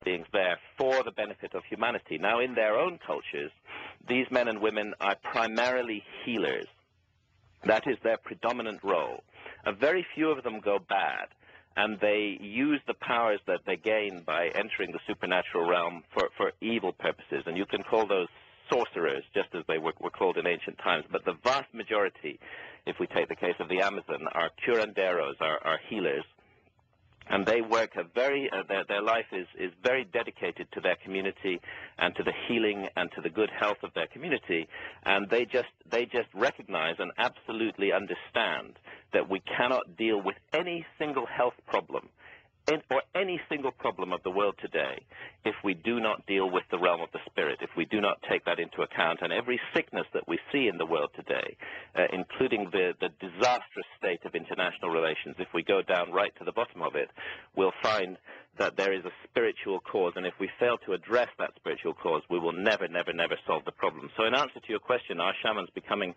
beings there for the benefit of humanity. Now, in their own cultures, these men and women are primarily healers. That is their predominant role. A very few of them go bad, and they use the powers that they gain by entering the supernatural realm for evil purposes. And you can call those sorcerers, just as they were called in ancient times. But the vast majority, if we take the case of the Amazon, are curanderos, are healers. And they work their life is very dedicated to their community and to the healing and to the good health of their community. And they just recognize and absolutely understand that we cannot deal with any single health problem or any single problem of the world today if we do not deal with the realm of the spirit, if we do not take that into account. And every sickness that we see in the world today, including the disastrous state of international relations, if we go down right to the bottom of it, we'll find that there is a spiritual cause. And if we fail to address that spiritual cause, we will never, never, never solve the problem. So in answer to your question, are shamans becoming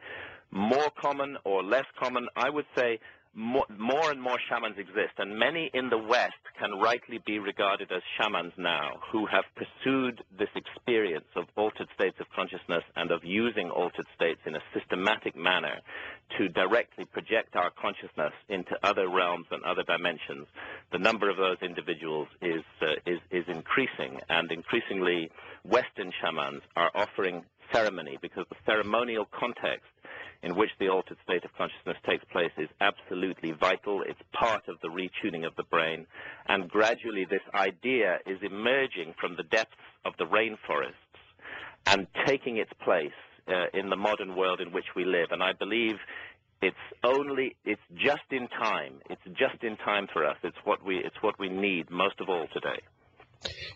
more common or less common? I would say more and more shamans exist, and many in the West can rightly be regarded as shamans now, who have pursued this experience of altered states of consciousness and of using altered states in a systematic manner to directly project our consciousness into other realms and other dimensions. The number of those individuals is increasing, and increasingly Western shamans are offering ceremony, because the ceremonial context in which the altered state of consciousness takes place is absolutely vital. It's part of the retuning of the brain. And gradually this idea is emerging from the depths of the rainforests and taking its place in the modern world in which we live. And I believe it's just in time. It's just in time for us. It's what we need most of all today.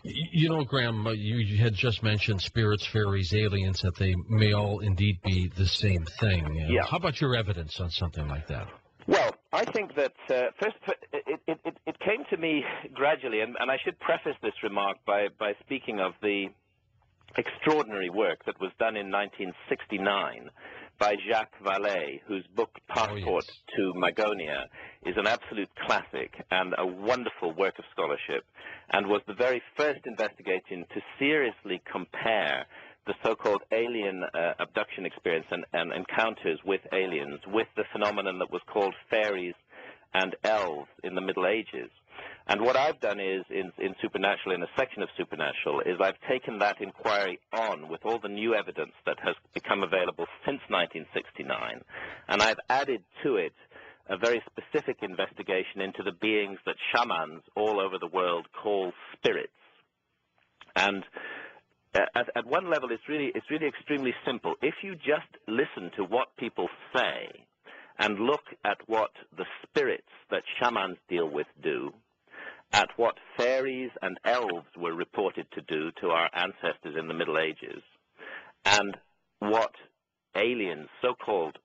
You know, Graham, you had just mentioned spirits, fairies, aliens, that they may all indeed be the same thing. Yeah. How about your evidence on something like that? Well, I think that first it came to me gradually, and I should preface this remark by speaking of the extraordinary work that was done in 1969 by Jacques Vallée, whose book Passport to Magonia is an absolute classic and a wonderful work of scholarship, and was the very first investigation to seriously compare the so-called alien abduction experience and encounters with aliens with the phenomenon that was called fairies and elves in the Middle Ages. And what I've done is, in Supernatural, in a section of Supernatural, is I've taken that inquiry on with all the new evidence that has become available since 1969, and I've added to it a very specific investigation into the beings that shamans all over the world call spirits. And at one level, it's really extremely simple. If you just listen to what people say and look at what the spirits that shamans deal with do, at what fairies and elves were reported to do to our ancestors in the Middle Ages, and what aliens, so-called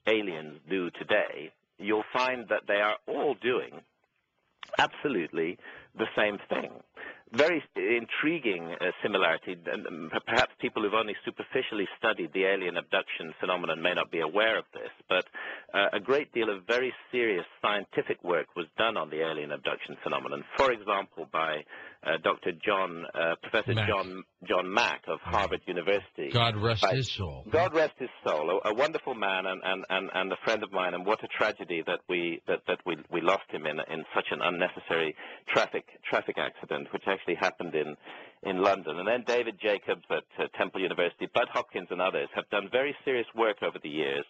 aliens, do today, you'll find that they are all doing absolutely the same thing. Very intriguing similarity, and perhaps people who've only superficially studied the alien abduction phenomenon may not be aware of this, but a great deal of very serious scientific work was done on the alien abduction phenomenon. For example, by Professor John Mack of Harvard University. God rest his soul. God rest his soul. A wonderful man and a friend of mine, and what a tragedy that we lost him in such an unnecessary traffic accident, which actually happened in London. And then David Jacobs at Temple University, Bud Hopkins and others have done very serious work over the years,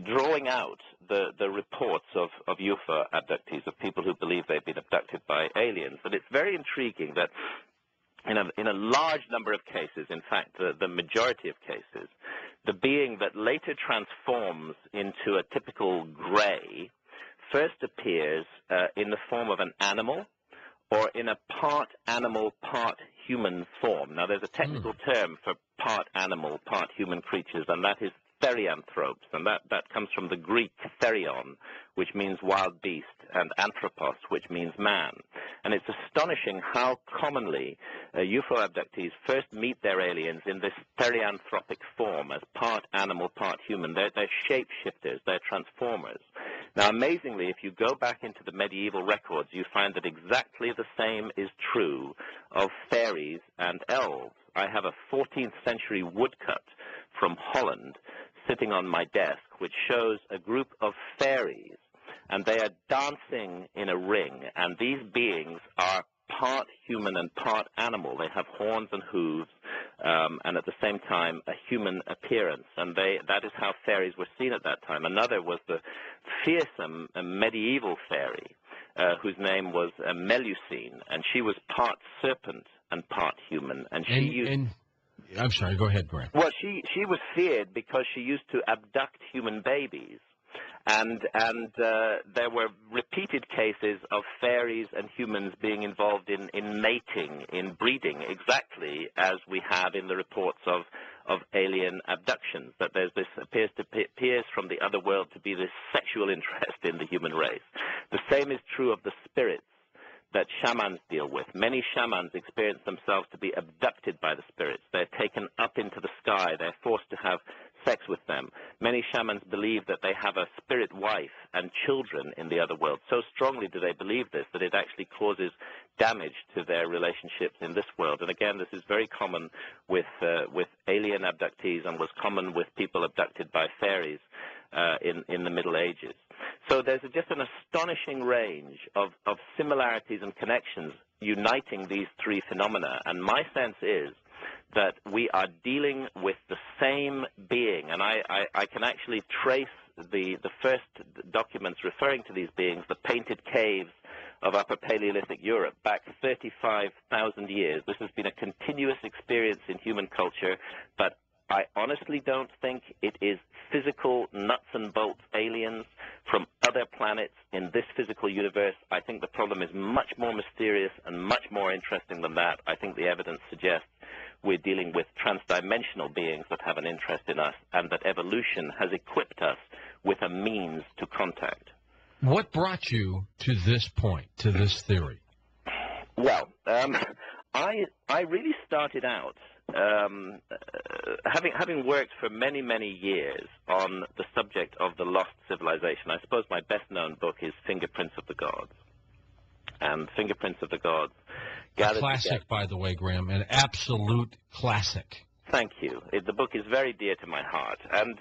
drawing out the reports of UFO abductees, of people who believe they've been abducted by aliens. And it's very intriguing that in a large number of cases, in fact, the majority of cases, the being that later transforms into a typical gray first appears in the form of an animal or in a part animal, part human form. Now, there's a technical term for part animal, part human creatures, and that is therianthropes, and that comes from the Greek therion, which means wild beast, and anthropos, which means man. And it's astonishing how commonly UFO abductees first meet their aliens in this therianthropic form as part animal, part human. They're shapeshifters, they're transformers. Now, amazingly, if you go back into the medieval records, you find that exactly the same is true of fairies and elves. I have a 14th century woodcut from Holland sitting on my desk, which shows a group of fairies, and they are dancing in a ring, and these beings are part human and part animal. They have horns and hooves, and at the same time a human appearance, and that is how fairies were seen at that time. Another was the fearsome medieval fairy, whose name was Melusine, and she was part serpent and part human, and she used... I'm sorry, go ahead, Graham. Well, she was feared because she used to abduct human babies. And there were repeated cases of fairies and humans being involved in mating, in breeding, exactly as we have in the reports of alien abductions, that there's this appears from the other world to be this sexual interest in the human race. The same is true of the spirits that shamans deal with. Many shamans experience themselves to be abducted by the spirits. They're taken up into the sky. They're forced to have sex with them. Many shamans believe that they have a spirit wife and children in the other world. So strongly do they believe this that it actually causes damage to their relationships in this world. And again, this is very common with alien abductees and was common with people abducted by fairies in the Middle Ages. So there's just an astonishing range of similarities and connections uniting these three phenomena. And my sense is that we are dealing with the same being. And I can actually trace the first documents referring to these beings, the painted caves of Upper Paleolithic Europe, back 35,000 years. This has been a continuous experience in human culture, but I honestly don't think it is physical nuts and bolts aliens from other planets in this physical universe. I think the problem is much more mysterious and much more interesting than that. I think the evidence suggests we're dealing with transdimensional beings that have an interest in us, and that evolution has equipped us with a means to contact. What brought you to this point, to this theory? Well, I really started out having worked for many, many years on the subject of the lost civilization. I suppose my best-known book is Fingerprints of the Gods. And Fingerprints of the Gods gathered classic, together. By the way, Graham, an absolute classic. Thank you. The book is very dear to my heart, and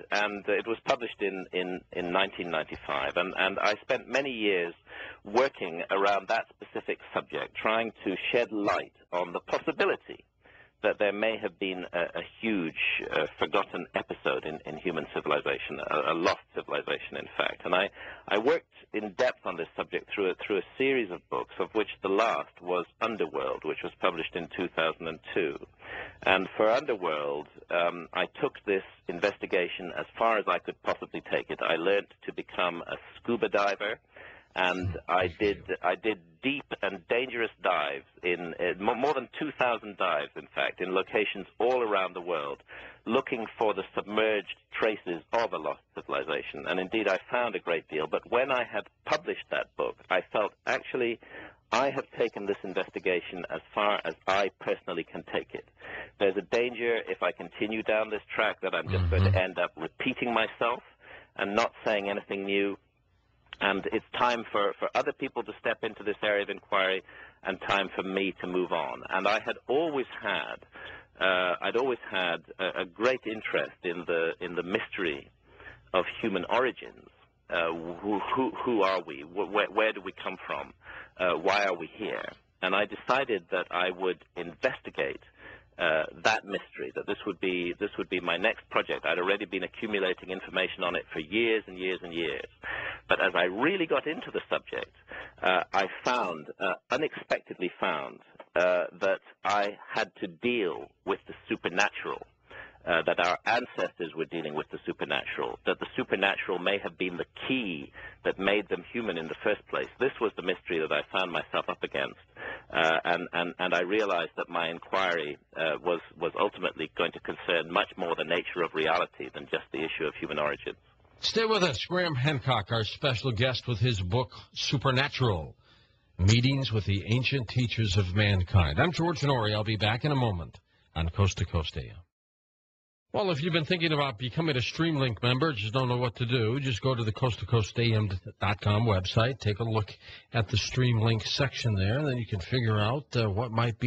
it was published in 1995, and I spent many years working around that specific subject, trying to shed light on the possibility that there may have been a huge forgotten episode in human civilization, a lost civilization, in fact. And I worked in depth on this subject through a series of books, of which the last was Underworld, which was published in 2002. And for Underworld, I took this investigation as far as I could possibly take it. I learned to become a scuba diver, and I did deep and dangerous dives in more than 2,000 dives, in fact, in locations all around the world, looking for the submerged traces of a lost civilization. And indeed, I found a great deal. But when I had published that book, I felt, actually, I have taken this investigation as far as I personally can take it. There's a danger, if I continue down this track, that I'm just going to end up repeating myself and not saying anything new. And it's time for other people to step into this area of inquiry, and time for me to move on. And I had always had, a great interest in the mystery of human origins. Who are we? Where do we come from? Why are we here? And I decided that I would investigate that mystery, that this would be my next project. I'd already been accumulating information on it for years and years and years. But as I really got into the subject, I unexpectedly found that I had to deal with the supernatural, that our ancestors were dealing with the supernatural, that the supernatural may have been the key that made them human in the first place. This was the mystery that I found myself up against, and I realized that my inquiry was ultimately going to concern much more the nature of reality than just the issue of human origins. Stay with us. Graham Hancock, our special guest with his book, Supernatural, Meetings with the Ancient Teachers of Mankind. I'm George Norrie. I'll be back in a moment on Coast to Coast AM. Well, if you've been thinking about becoming a Streamlink member, just don't know what to do, just go to the coasttocoastam.com website, take a look at the Streamlink section there, and then you can figure out what might be